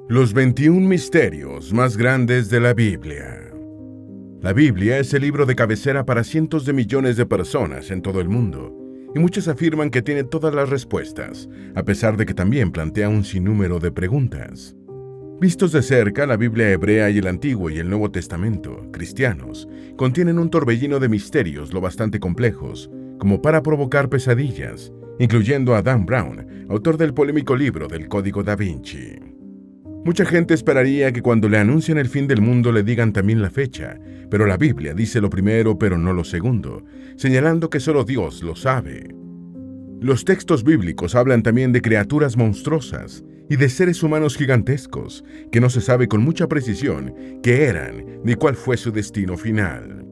Los 21 misterios más grandes de la Biblia. La Biblia es el libro de cabecera para cientos de millones de personas en todo el mundo, y muchos afirman que tiene todas las respuestas, a pesar de que también plantea un sinnúmero de preguntas. Vistos de cerca, la Biblia hebrea y el Antiguo y el Nuevo Testamento, cristianos, contienen un torbellino de misterios lo bastante complejos, como para provocar pesadillas, incluyendo a Dan Brown, autor del polémico libro del Código Da Vinci. Mucha gente esperaría que cuando le anuncien el fin del mundo le digan también la fecha, pero la Biblia dice lo primero pero no lo segundo, señalando que solo Dios lo sabe. Los textos bíblicos hablan también de criaturas monstruosas y de seres humanos gigantescos que no se sabe con mucha precisión qué eran ni cuál fue su destino final.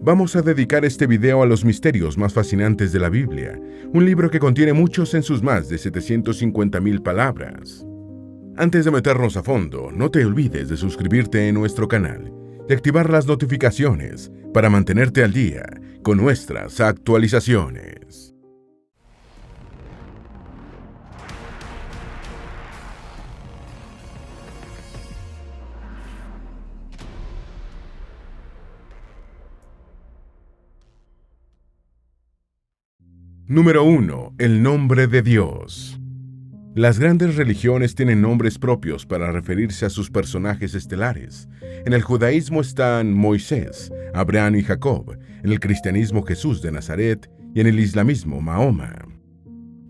Vamos a dedicar este video a los misterios más fascinantes de la Biblia, un libro que contiene muchos en sus más de 750,000 palabras. Antes de meternos a fondo, no te olvides de suscribirte en nuestro canal y activar las notificaciones para mantenerte al día con nuestras actualizaciones. Número 1. El nombre de Dios. Las grandes religiones tienen nombres propios para referirse a sus personajes estelares. En el judaísmo están Moisés, Abraham y Jacob, en el cristianismo Jesús de Nazaret y en el islamismo Mahoma.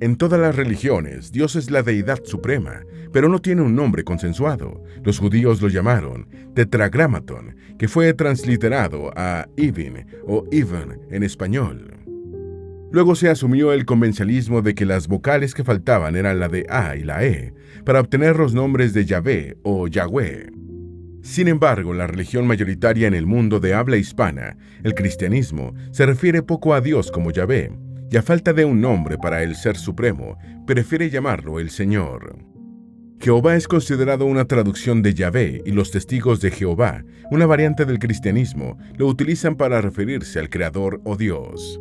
En todas las religiones, Dios es la deidad suprema, pero no tiene un nombre consensuado. Los judíos lo llamaron Tetragrámaton, que fue transliterado a Ivin o Ivan en español. Luego se asumió el convencionalismo de que las vocales que faltaban eran la de A y la E, para obtener los nombres de Yahvé o Yahweh. Sin embargo, la religión mayoritaria en el mundo de habla hispana, el cristianismo, se refiere poco a Dios como Yahvé, y a falta de un nombre para el Ser Supremo, prefiere llamarlo el Señor. Jehová es considerado una traducción de Yahvé y los testigos de Jehová, una variante del cristianismo, lo utilizan para referirse al Creador o Dios.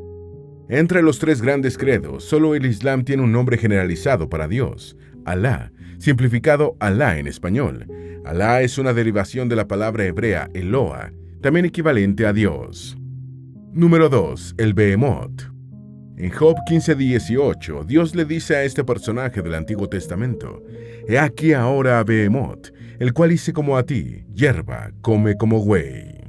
Entre los tres grandes credos, solo el Islam tiene un nombre generalizado para Dios, Alá, simplificado Alá en español. Alá es una derivación de la palabra hebrea Eloah, también equivalente a Dios. Número 2. El Behemoth. En Job 15:18, Dios le dice a este personaje del Antiguo Testamento: «He aquí ahora a Behemoth, el cual hice como a ti, hierba, come como güey».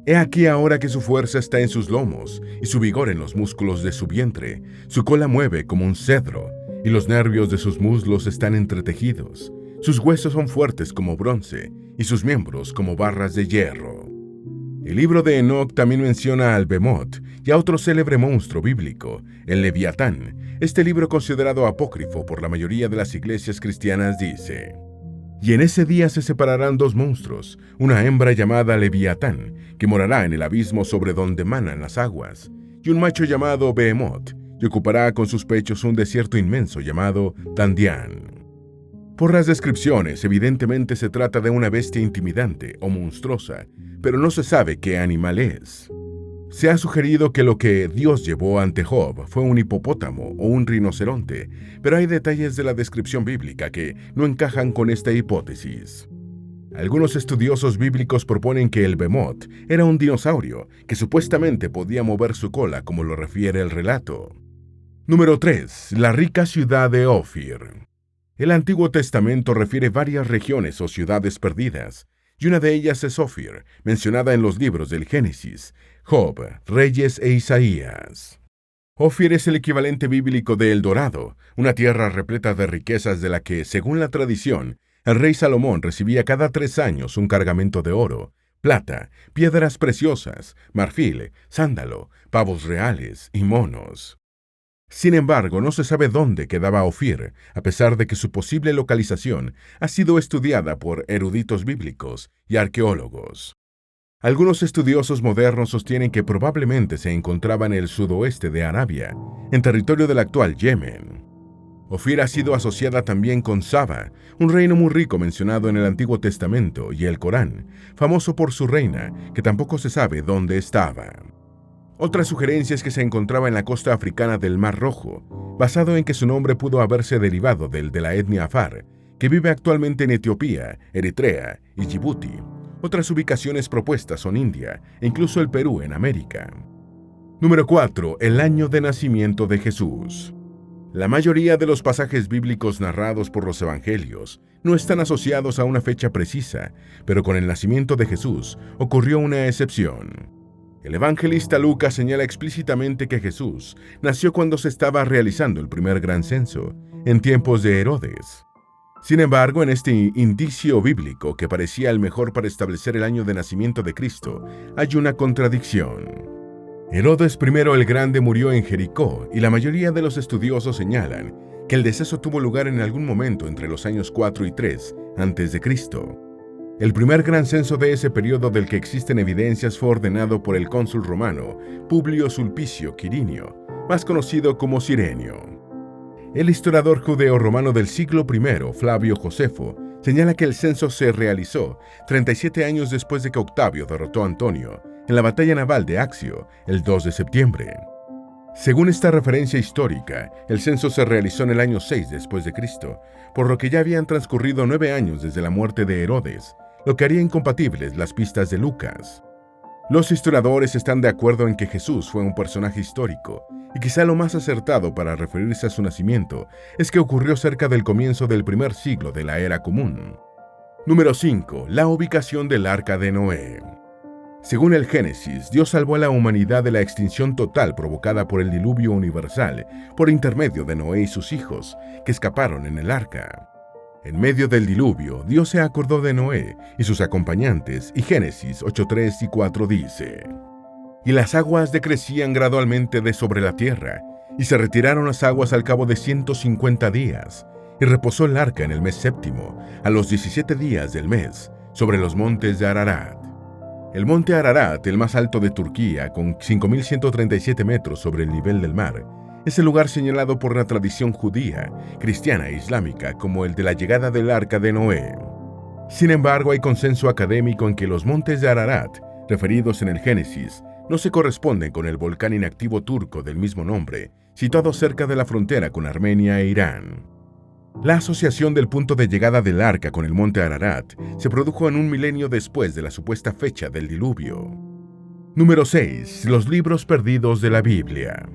He aquí ahora que su fuerza está en sus lomos y su vigor en los músculos de su vientre, su cola mueve como un cedro y los nervios de sus muslos están entretejidos, sus huesos son fuertes como bronce y sus miembros como barras de hierro. El libro de Enoc también menciona al Behemoth y a otro célebre monstruo bíblico, el Leviatán. Este libro, considerado apócrifo por la mayoría de las iglesias cristianas, dice: «Y en ese día se separarán dos monstruos, una hembra llamada Leviatán, que morará en el abismo sobre donde manan las aguas, y un macho llamado Behemoth, y ocupará con sus pechos un desierto inmenso llamado Dandián». Por las descripciones, evidentemente se trata de una bestia intimidante o monstruosa, pero no se sabe qué animal es. Se ha sugerido que lo que Dios llevó ante Job fue un hipopótamo o un rinoceronte, pero hay detalles de la descripción bíblica que no encajan con esta hipótesis. Algunos estudiosos bíblicos proponen que el Behemoth era un dinosaurio que supuestamente podía mover su cola, como lo refiere el relato. Número 3. La rica ciudad de Ofir. El Antiguo Testamento refiere varias regiones o ciudades perdidas, y una de ellas es Ofir, mencionada en los libros del Génesis, Job, Reyes e Isaías. Ofir es el equivalente bíblico de El Dorado, una tierra repleta de riquezas de la que, según la tradición, el rey Salomón recibía cada 3 años un cargamento de oro, plata, piedras preciosas, marfil, sándalo, pavos reales y monos. Sin embargo, no se sabe dónde quedaba Ofir, a pesar de que su posible localización ha sido estudiada por eruditos bíblicos y arqueólogos. Algunos estudiosos modernos sostienen que probablemente se encontraba en el sudoeste de Arabia, en territorio del actual Yemen. Ofir ha sido asociada también con Saba, un reino muy rico mencionado en el Antiguo Testamento y el Corán, famoso por su reina, que tampoco se sabe dónde estaba. Otra sugerencia es que se encontraba en la costa africana del Mar Rojo, basado en que su nombre pudo haberse derivado del de la etnia Afar, que vive actualmente en Etiopía, Eritrea y Djibouti. Otras ubicaciones propuestas son India e incluso el Perú en América. Número 4. El año de nacimiento de Jesús. La mayoría de los pasajes bíblicos narrados por los evangelios no están asociados a una fecha precisa, pero con el nacimiento de Jesús ocurrió una excepción. El evangelista Lucas señala explícitamente que Jesús nació cuando se estaba realizando el primer gran censo, en tiempos de Herodes. Sin embargo, en este indicio bíblico que parecía el mejor para establecer el año de nacimiento de Cristo, hay una contradicción. Herodes I el Grande murió en Jericó y la mayoría de los estudiosos señalan que el deceso tuvo lugar en algún momento entre los años 4 y 3 a.C. El primer gran censo de ese periodo del que existen evidencias fue ordenado por el cónsul romano Publio Sulpicio Quirinio, más conocido como Cirenio. El historiador judeo-romano del siglo I, Flavio Josefo, señala que el censo se realizó 37 años después de que Octavio derrotó a Antonio en la batalla naval de Accio, el 2 de septiembre. Según esta referencia histórica, el censo se realizó en el año 6 después de Cristo, por lo que ya habían transcurrido 9 años desde la muerte de Herodes, lo que haría incompatibles las pistas de Lucas. Los historiadores están de acuerdo en que Jesús fue un personaje histórico, y quizá lo más acertado para referirse a su nacimiento es que ocurrió cerca del comienzo del primer siglo de la Era Común. Número 5. La ubicación del Arca de Noé. Según el Génesis, Dios salvó a la humanidad de la extinción total provocada por el diluvio universal por intermedio de Noé y sus hijos, que escaparon en el arca. En medio del diluvio, Dios se acordó de Noé y sus acompañantes, y Génesis 8:3 y 4 dice: «Y las aguas decrecían gradualmente de sobre la tierra, y se retiraron las aguas al cabo de 150 días, y reposó el arca en el mes séptimo, a los 17 días del mes, sobre los montes de Ararat». El monte Ararat, el más alto de Turquía, con 5.137 metros sobre el nivel del mar, es el lugar señalado por la tradición judía, cristiana e islámica como el de la llegada del Arca de Noé. Sin embargo, hay consenso académico en que los montes de Ararat, referidos en el Génesis, no se corresponden con el volcán inactivo turco del mismo nombre, situado cerca de la frontera con Armenia e Irán. La asociación del punto de llegada del arca con el monte Ararat se produjo en un milenio después de la supuesta fecha del diluvio. Número 6. Los libros perdidos de la Biblia.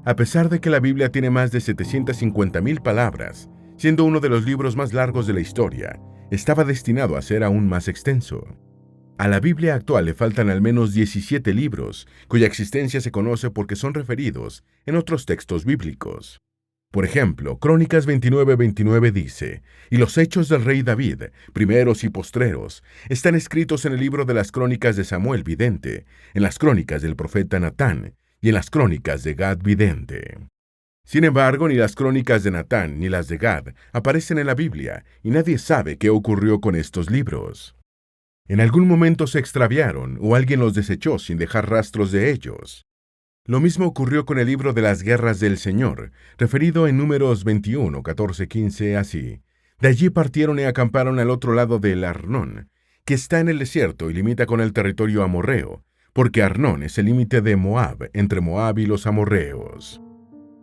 A pesar de que la Biblia tiene más de 750.000 palabras, siendo uno de los libros más largos de la historia, estaba destinado a ser aún más extenso. A la Biblia actual le faltan al menos 17 libros, cuya existencia se conoce porque son referidos en otros textos bíblicos. Por ejemplo, Crónicas 29:29 dice: «Y los hechos del rey David, primeros y postreros, están escritos en el libro de las crónicas de Samuel vidente, en las crónicas del profeta Natán y en las crónicas de Gad vidente». Sin embargo, ni las crónicas de Natán ni las de Gad aparecen en la Biblia, y nadie sabe qué ocurrió con estos libros. En algún momento se extraviaron o alguien los desechó sin dejar rastros de ellos. Lo mismo ocurrió con el libro de las guerras del Señor, referido en Números 21, 14, 15, así: «De allí partieron y acamparon al otro lado del Arnón, que está en el desierto y limita con el territorio amorreo, porque Arnón es el límite de Moab, entre Moab y los amorreos».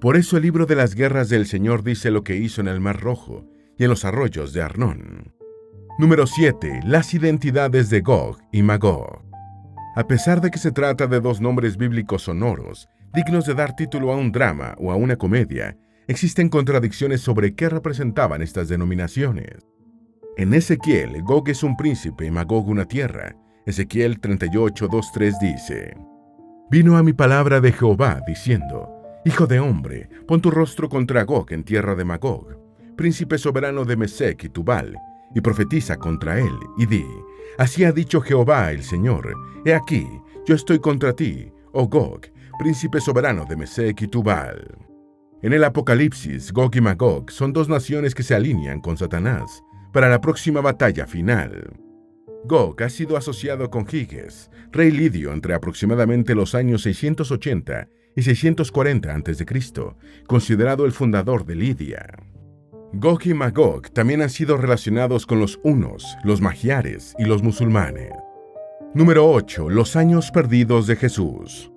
Por eso el libro de las guerras del Señor dice lo que hizo en el Mar Rojo y en los arroyos de Arnón. Número 7. Las identidades de Gog y Magog. A pesar de que se trata de dos nombres bíblicos sonoros, dignos de dar título a un drama o a una comedia, existen contradicciones sobre qué representaban estas denominaciones. En Ezequiel, Gog es un príncipe y Magog una tierra. Ezequiel 38:2-3 dice: «Vino a mi palabra de Jehová, diciendo: Hijo de hombre, pon tu rostro contra Gog en tierra de Magog, príncipe soberano de Mesec y Tubal, y profetiza contra él, y di: Así ha dicho Jehová el Señor, he aquí, yo estoy contra ti, oh Gog, príncipe soberano de Mesec y Tubal». En el Apocalipsis, Gog y Magog son dos naciones que se alinean con Satanás para la próxima batalla final. Gog ha sido asociado con Giges, rey lidio entre aproximadamente los años 680 y 640 a.C., considerado el fundador de Lidia. Gog y Magog también han sido relacionados con los hunos, los magiares y los musulmanes. Número 8. Los años perdidos de Jesús.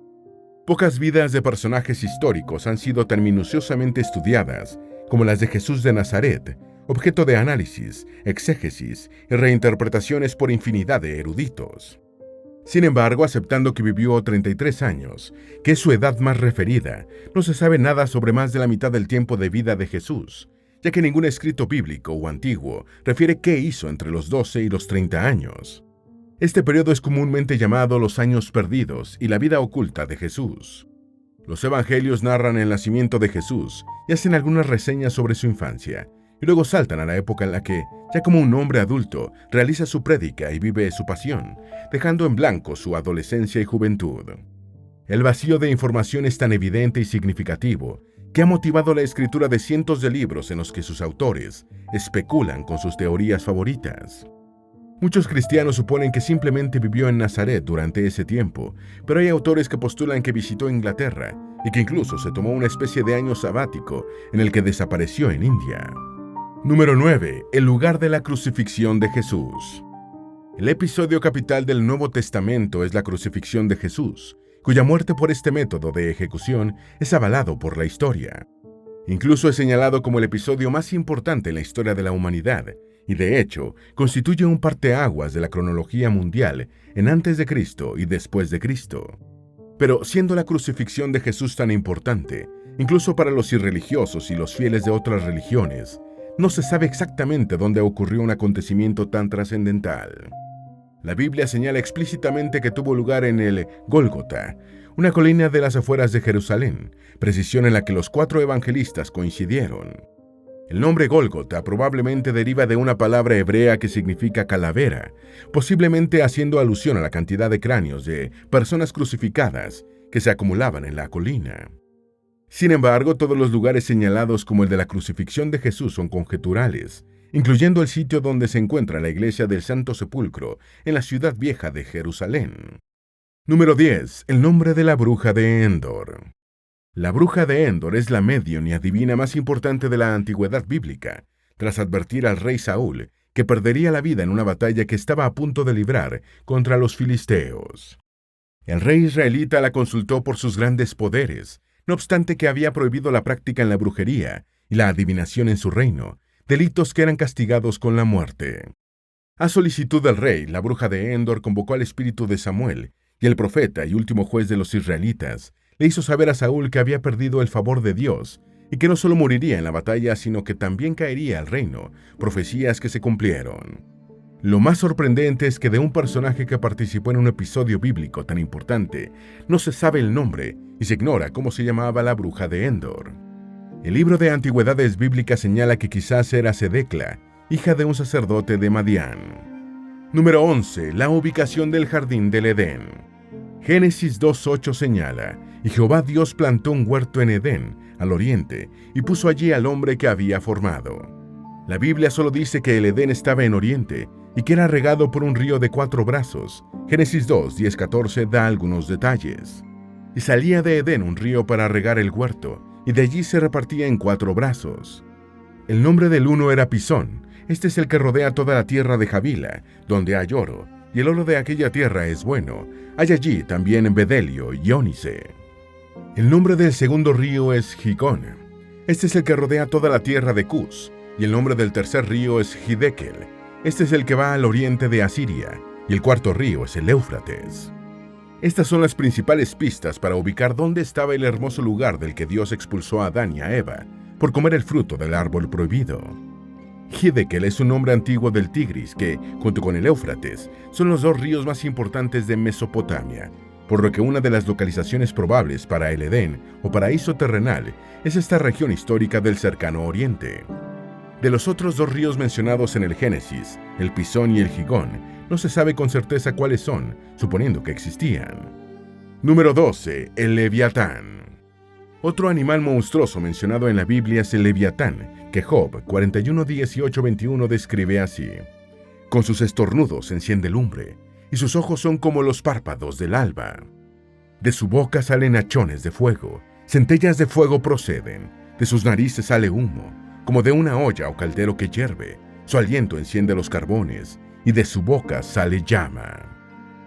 Pocas vidas de personajes históricos han sido tan minuciosamente estudiadas como las de Jesús de Nazaret, objeto de análisis, exégesis y reinterpretaciones por infinidad de eruditos. Sin embargo, aceptando que vivió 33 años, que es su edad más referida, no se sabe nada sobre más de la mitad del tiempo de vida de Jesús, ya que ningún escrito bíblico o antiguo refiere qué hizo entre los 12 y los 30 años. Este periodo es comúnmente llamado los años perdidos y la vida oculta de Jesús. Los evangelios narran el nacimiento de Jesús y hacen algunas reseñas sobre su infancia, y luego saltan a la época en la que, ya como un hombre adulto, realiza su prédica y vive su pasión, dejando en blanco su adolescencia y juventud. El vacío de información es tan evidente y significativo que ha motivado la escritura de cientos de libros en los que sus autores especulan con sus teorías favoritas. Muchos cristianos suponen que simplemente vivió en Nazaret durante ese tiempo, pero hay autores que postulan que visitó Inglaterra y que incluso se tomó una especie de año sabático en el que desapareció en India. Número 9. El lugar de la crucifixión de Jesús. El episodio capital del Nuevo Testamento es la crucifixión de Jesús, cuya muerte por este método de ejecución es avalado por la historia. Incluso es señalado como el episodio más importante en la historia de la humanidad, y de hecho, constituye un parteaguas de la cronología mundial en antes de Cristo y después de Cristo. Pero siendo la crucifixión de Jesús tan importante, incluso para los irreligiosos y los fieles de otras religiones, no se sabe exactamente dónde ocurrió un acontecimiento tan trascendental. La Biblia señala explícitamente que tuvo lugar en el Gólgota, una colina de las afueras de Jerusalén, precisión en la que los 4 evangelistas coincidieron. El nombre Gólgota probablemente deriva de una palabra hebrea que significa calavera, posiblemente haciendo alusión a la cantidad de cráneos de personas crucificadas que se acumulaban en la colina. Sin embargo, todos los lugares señalados como el de la crucifixión de Jesús son conjeturales, incluyendo el sitio donde se encuentra la iglesia del Santo Sepulcro en la ciudad vieja de Jerusalén. Número 10. El nombre de la bruja de Endor. La bruja de Endor es la medium y adivina más importante de la antigüedad bíblica, tras advertir al rey Saúl que perdería la vida en una batalla que estaba a punto de librar contra los filisteos. El rey israelita la consultó por sus grandes poderes, no obstante que había prohibido la práctica en la brujería y la adivinación en su reino, delitos que eran castigados con la muerte. A solicitud del rey, la bruja de Endor convocó al espíritu de Samuel, y el profeta y último juez de los israelitas le hizo saber a Saúl que había perdido el favor de Dios y que no solo moriría en la batalla, sino que también caería al reino, profecías que se cumplieron. Lo más sorprendente es que de un personaje que participó en un episodio bíblico tan importante, no se sabe el nombre y se ignora cómo se llamaba la bruja de Endor. El libro de Antigüedades Bíblicas señala que quizás era Sedecla, hija de un sacerdote de Madián. Número 11. La ubicación del jardín del Edén. Génesis 2:8 señala, y Jehová Dios plantó un huerto en Edén, al oriente, y puso allí al hombre que había formado. La Biblia solo dice que el Edén estaba en oriente y que era regado por un río de 4 brazos. Génesis 2:10-14 da algunos detalles. Y salía de Edén un río para regar el huerto, y de allí se repartía en 4 brazos. El nombre del uno era Pisón. Este es el que rodea toda la tierra de Javila, donde hay oro, y el oro de aquella tierra es bueno. Hay allí también bedelio y ónice. El nombre del segundo río es Gihón. Este es el que rodea toda la tierra de Cus, y el nombre del tercer río es Hiddekel. Este es el que va al oriente de Asiria, y el cuarto río es el Éufrates. Estas son las principales pistas para ubicar dónde estaba el hermoso lugar del que Dios expulsó a Adán y a Eva por comer el fruto del árbol prohibido. Hiddekel es un nombre antiguo del Tigris que, junto con el Éufrates, son los 2 ríos más importantes de Mesopotamia, por lo que una de las localizaciones probables para el Edén o paraíso terrenal es esta región histórica del cercano oriente. De los otros 2 ríos mencionados en el Génesis, el Pisón y el Gihón, no se sabe con certeza cuáles son, suponiendo que existían. Número 12. El Leviatán. Otro animal monstruoso mencionado en la Biblia es el Leviatán, que Job 41:18-21 describe así. Con sus estornudos enciende lumbre, y sus ojos son como los párpados del alba. De su boca salen hachones de fuego, centellas de fuego proceden, de sus narices sale humo, como de una olla o caldero que hierve, su aliento enciende los carbones, y de su boca sale llama.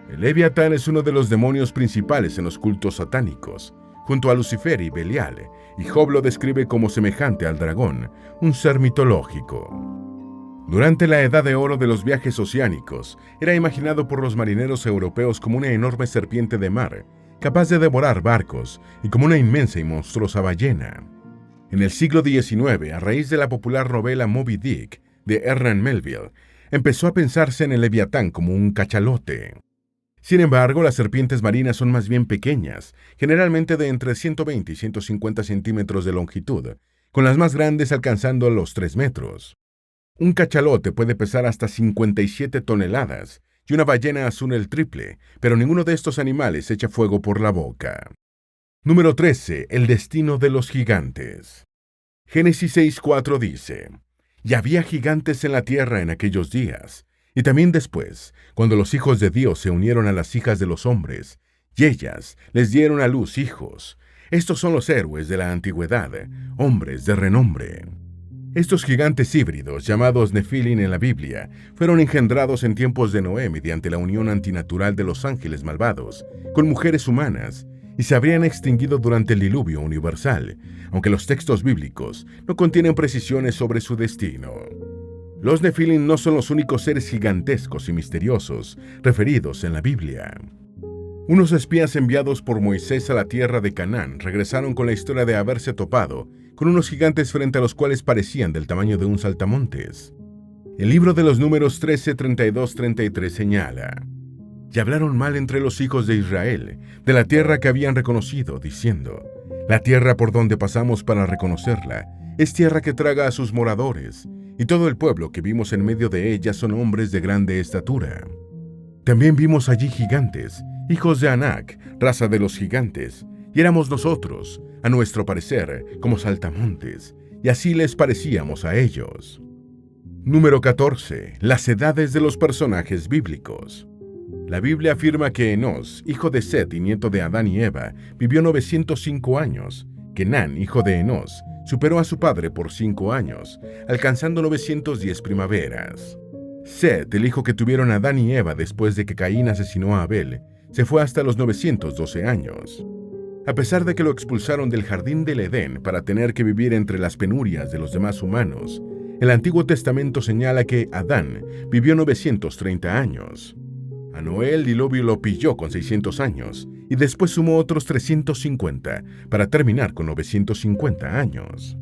El Leviatán es uno de los demonios principales en los cultos satánicos, junto a Lucifer y Belial, y Job lo describe como semejante al dragón, un ser mitológico. Durante la Edad de Oro de los viajes oceánicos, era imaginado por los marineros europeos como una enorme serpiente de mar, capaz de devorar barcos, y como una inmensa y monstruosa ballena. En el siglo XIX, a raíz de la popular novela Moby Dick, de Ernest Melville, empezó a pensarse en el leviatán como un cachalote. Sin embargo, las serpientes marinas son más bien pequeñas, generalmente de entre 120 y 150 centímetros de longitud, con las más grandes alcanzando los 3 metros. Un cachalote puede pesar hasta 57 toneladas y una ballena azul el triple, pero ninguno de estos animales echa fuego por la boca. Número 13. El destino de los gigantes. Génesis 6:4 dice: Y había gigantes en la tierra en aquellos días, y también después, cuando los hijos de Dios se unieron a las hijas de los hombres, y ellas les dieron a luz hijos. Estos son los héroes de la antigüedad, hombres de renombre. Estos gigantes híbridos, llamados Nefilim en la Biblia, fueron engendrados en tiempos de Noé mediante la unión antinatural de los ángeles malvados con mujeres humanas, y se habrían extinguido durante el diluvio universal, aunque los textos bíblicos no contienen precisiones sobre su destino. Los Nefilim no son los únicos seres gigantescos y misteriosos referidos en la Biblia. Unos espías enviados por Moisés a la tierra de Canaán regresaron con la historia de haberse topado con unos gigantes frente a los cuales parecían del tamaño de un saltamontes. El libro de los Números 13, 32, 33 señala: Y hablaron mal entre los hijos de Israel, de la tierra que habían reconocido, diciendo: La tierra por donde pasamos para reconocerla es tierra que traga a sus moradores, y todo el pueblo que vimos en medio de ella son hombres de grande estatura. También vimos allí gigantes, hijos de Anac, raza de los gigantes, y éramos nosotros, a nuestro parecer, como saltamontes, y así les parecíamos a ellos. Número 14. Las edades de los personajes bíblicos. La Biblia afirma que Enós, hijo de Set y nieto de Adán y Eva, vivió 905 años. Kenán, hijo de Enós, superó a su padre por 5 años, alcanzando 910 primaveras. Set, el hijo que tuvieron Adán y Eva después de que Caín asesinó a Abel, se fue hasta los 912 años. A pesar de que lo expulsaron del jardín del Edén para tener que vivir entre las penurias de los demás humanos, el Antiguo Testamento señala que Adán vivió 930 años. A Noé el diluvio lo pilló con 600 años y después sumó otros 350 para terminar con 950 años.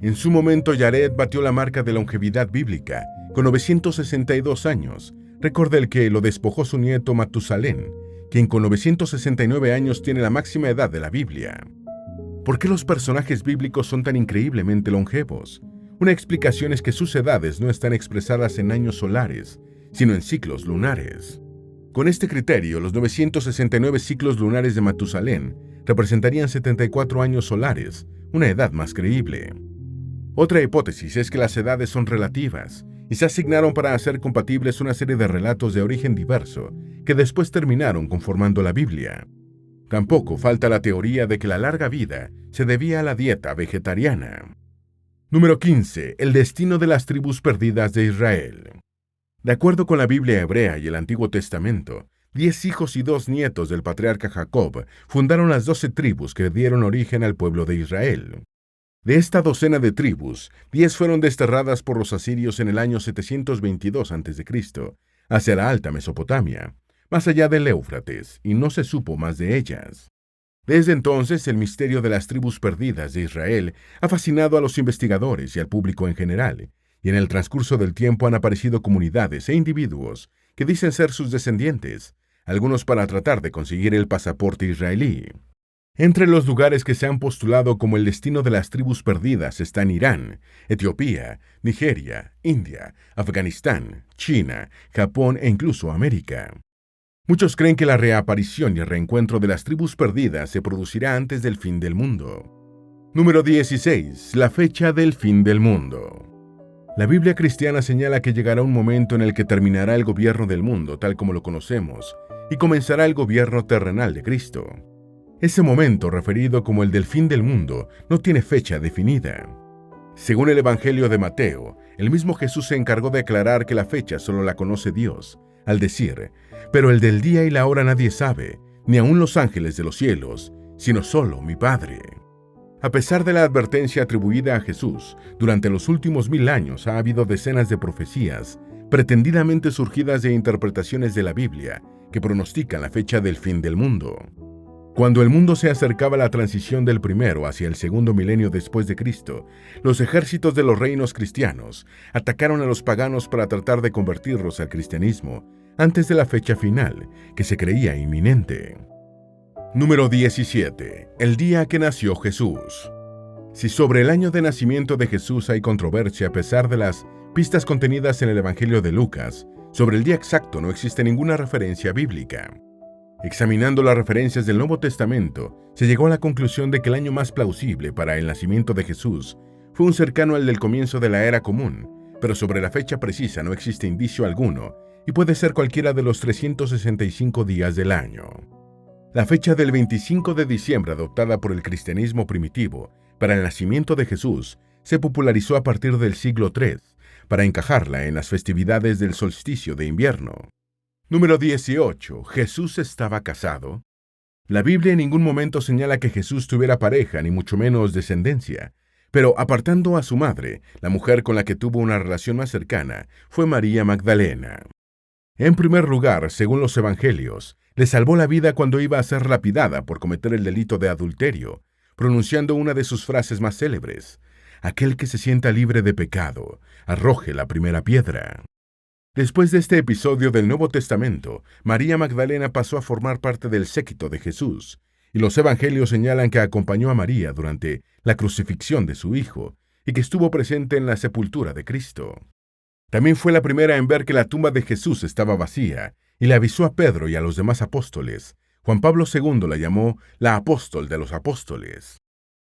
En su momento, Yared batió la marca de longevidad bíblica con 962 años. Recuerda el que lo despojó su nieto Matusalén, quien con 969 años tiene la máxima edad de la Biblia. ¿Por qué los personajes bíblicos son tan increíblemente longevos? Una explicación es que sus edades no están expresadas en años solares, sino en ciclos lunares. Con este criterio, los 969 ciclos lunares de Matusalén representarían 74 años solares, una edad más creíble. Otra hipótesis es que las edades son relativas y se asignaron para hacer compatibles una serie de relatos de origen diverso que después terminaron conformando la Biblia. Tampoco falta la teoría de que la larga vida se debía a la dieta vegetariana. Número 15. El destino de las tribus perdidas de Israel. De acuerdo con la Biblia hebrea y el Antiguo Testamento, 10 hijos y 2 nietos del patriarca Jacob fundaron las 12 tribus que dieron origen al pueblo de Israel. De esta docena de tribus, 10 fueron desterradas por los asirios en el año 722 a.C., hacia la Alta Mesopotamia, más allá del Éufrates, y no se supo más de ellas. Desde entonces, el misterio de las tribus perdidas de Israel ha fascinado a los investigadores y al público en general, y en el transcurso del tiempo han aparecido comunidades e individuos que dicen ser sus descendientes, algunos para tratar de conseguir el pasaporte israelí. Entre los lugares que se han postulado como el destino de las tribus perdidas están Irán, Etiopía, Nigeria, India, Afganistán, China, Japón e incluso América. Muchos creen que la reaparición y el reencuentro de las tribus perdidas se producirá antes del fin del mundo. Número 16. La fecha del fin del mundo. La Biblia cristiana señala que llegará un momento en el que terminará el gobierno del mundo tal como lo conocemos y comenzará el gobierno terrenal de Cristo. Ese momento, referido como el del fin del mundo, no tiene fecha definida. Según el Evangelio de Mateo, el mismo Jesús se encargó de aclarar que la fecha solo la conoce Dios, al decir: «Pero el del día y la hora nadie sabe, ni aun los ángeles de los cielos, sino solo mi Padre. A pesar de la advertencia atribuida a Jesús, durante los últimos 1000 años ha habido decenas de profecías, pretendidamente surgidas de interpretaciones de la Biblia, que pronostican la fecha del fin del mundo. Cuando el mundo se acercaba a la transición del primero hacia el segundo milenio después de Cristo, los ejércitos de los reinos cristianos atacaron a los paganos para tratar de convertirlos al cristianismo antes de la fecha final, que se creía inminente. Número 17. El día que nació Jesús. Si sobre el año de nacimiento de Jesús hay controversia a pesar de las pistas contenidas en el Evangelio de Lucas, sobre el día exacto no existe ninguna referencia bíblica. Examinando las referencias del Nuevo Testamento, se llegó a la conclusión de que el año más plausible para el nacimiento de Jesús fue un cercano al del comienzo de la era común, pero sobre la fecha precisa no existe indicio alguno y puede ser cualquiera de los 365 días del año. La fecha del 25 de diciembre adoptada por el cristianismo primitivo para el nacimiento de Jesús se popularizó a partir del siglo III para encajarla en las festividades del solsticio de invierno. Número 18. ¿Jesús estaba casado? La Biblia en ningún momento señala que Jesús tuviera pareja, ni mucho menos descendencia, pero apartando a su madre, la mujer con la que tuvo una relación más cercana fue María Magdalena. En primer lugar, según los evangelios, le salvó la vida cuando iba a ser lapidada por cometer el delito de adulterio, pronunciando una de sus frases más célebres: «Aquel que se sienta libre de pecado, arroje la primera piedra». Después de este episodio del Nuevo Testamento, María Magdalena pasó a formar parte del séquito de Jesús, y los evangelios señalan que acompañó a María durante la crucifixión de su hijo y que estuvo presente en la sepultura de Cristo. También fue la primera en ver que la tumba de Jesús estaba vacía y le avisó a Pedro y a los demás apóstoles. Juan Pablo II la llamó la apóstol de los apóstoles.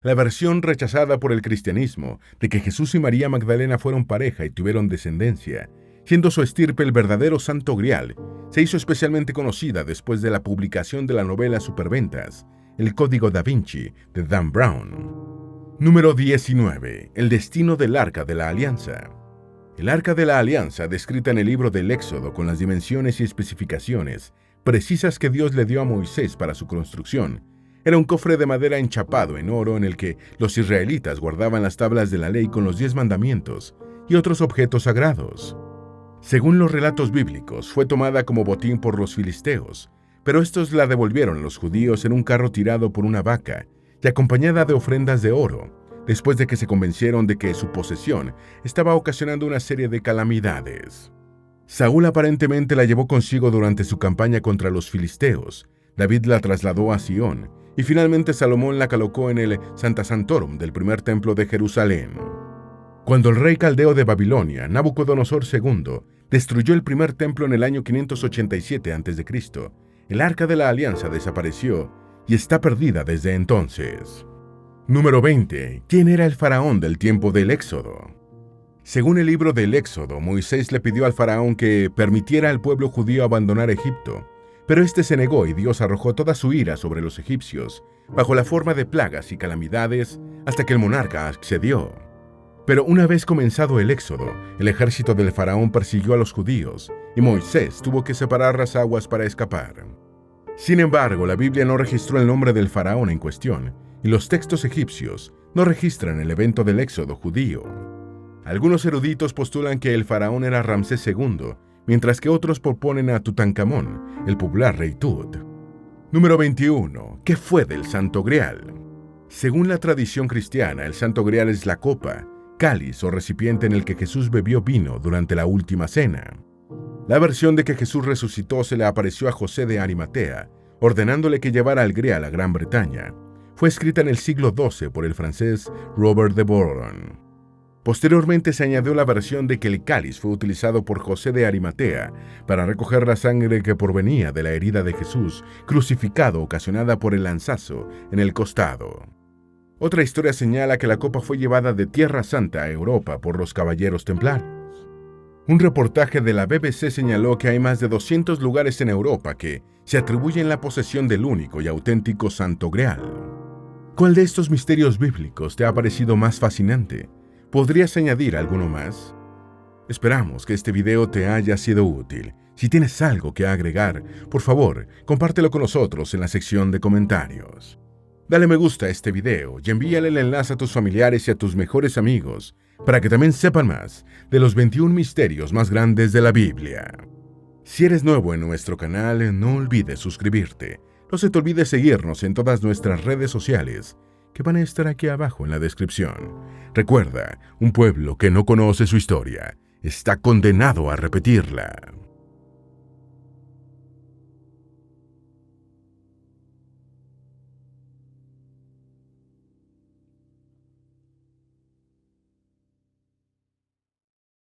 La versión rechazada por el cristianismo de que Jesús y María Magdalena fueron pareja y tuvieron descendencia, siendo su estirpe el verdadero Santo Grial, se hizo especialmente conocida después de la publicación de la novela superventas, El Código da Vinci, de Dan Brown. Número 19. El destino del Arca de la Alianza. El Arca de la Alianza, descrita en el libro del Éxodo con las dimensiones y especificaciones precisas que Dios le dio a Moisés para su construcción, era un cofre de madera enchapado en oro en el que los israelitas guardaban las tablas de la ley con los 10 mandamientos y otros objetos sagrados. Según los relatos bíblicos, fue tomada como botín por los filisteos, pero estos la devolvieron a los judíos en un carro tirado por una vaca y acompañada de ofrendas de oro, después de que se convencieron de que su posesión estaba ocasionando una serie de calamidades. Saúl aparentemente la llevó consigo durante su campaña contra los filisteos, David la trasladó a Sión, y finalmente Salomón la colocó en el Sancta Sanctorum del primer templo de Jerusalén. Cuando el rey caldeo de Babilonia, Nabucodonosor II, destruyó el primer templo en el año 587 a.C., el Arca de la Alianza desapareció y está perdida desde entonces. Número 20. ¿Quién era el faraón del tiempo del Éxodo? Según el libro del Éxodo, Moisés le pidió al faraón que permitiera al pueblo judío abandonar Egipto, pero este se negó y Dios arrojó toda su ira sobre los egipcios, bajo la forma de plagas y calamidades, hasta que el monarca accedió. Pero una vez comenzado el éxodo, el ejército del faraón persiguió a los judíos, y Moisés tuvo que separar las aguas para escapar. Sin embargo, la Biblia no registró el nombre del faraón en cuestión, y los textos egipcios no registran el evento del éxodo judío. Algunos eruditos postulan que el faraón era Ramsés II, mientras que otros proponen a Tutankamón, el popular rey Tut. Número 21. ¿Qué fue del Santo Grial? Según la tradición cristiana, el Santo Grial es la copa, cáliz o recipiente en el que Jesús bebió vino durante la última cena. La versión de que Jesús resucitó se le apareció a José de Arimatea, ordenándole que llevara el Grial a Gran Bretaña. Fue escrita en el siglo XII por el francés Robert de Boron. Posteriormente se añadió la versión de que el cáliz fue utilizado por José de Arimatea para recoger la sangre que provenía de la herida de Jesús crucificado ocasionada por el lanzazo en el costado. Otra historia señala que la copa fue llevada de Tierra Santa a Europa por los caballeros templarios. Un reportaje de la BBC señaló que hay más de 200 lugares en Europa que se atribuyen la posesión del único y auténtico Santo Grial. ¿Cuál de estos misterios bíblicos te ha parecido más fascinante? ¿Podrías añadir alguno más? Esperamos que este video te haya sido útil. Si tienes algo que agregar, por favor, compártelo con nosotros en la sección de comentarios. Dale me gusta a este video y envíale el enlace a tus familiares y a tus mejores amigos para que también sepan más de los 21 misterios más grandes de la Biblia. Si eres nuevo en nuestro canal, no olvides suscribirte. No se te olvide seguirnos en todas nuestras redes sociales, que van a estar aquí abajo en la descripción. Recuerda, un pueblo que no conoce su historia está condenado a repetirla.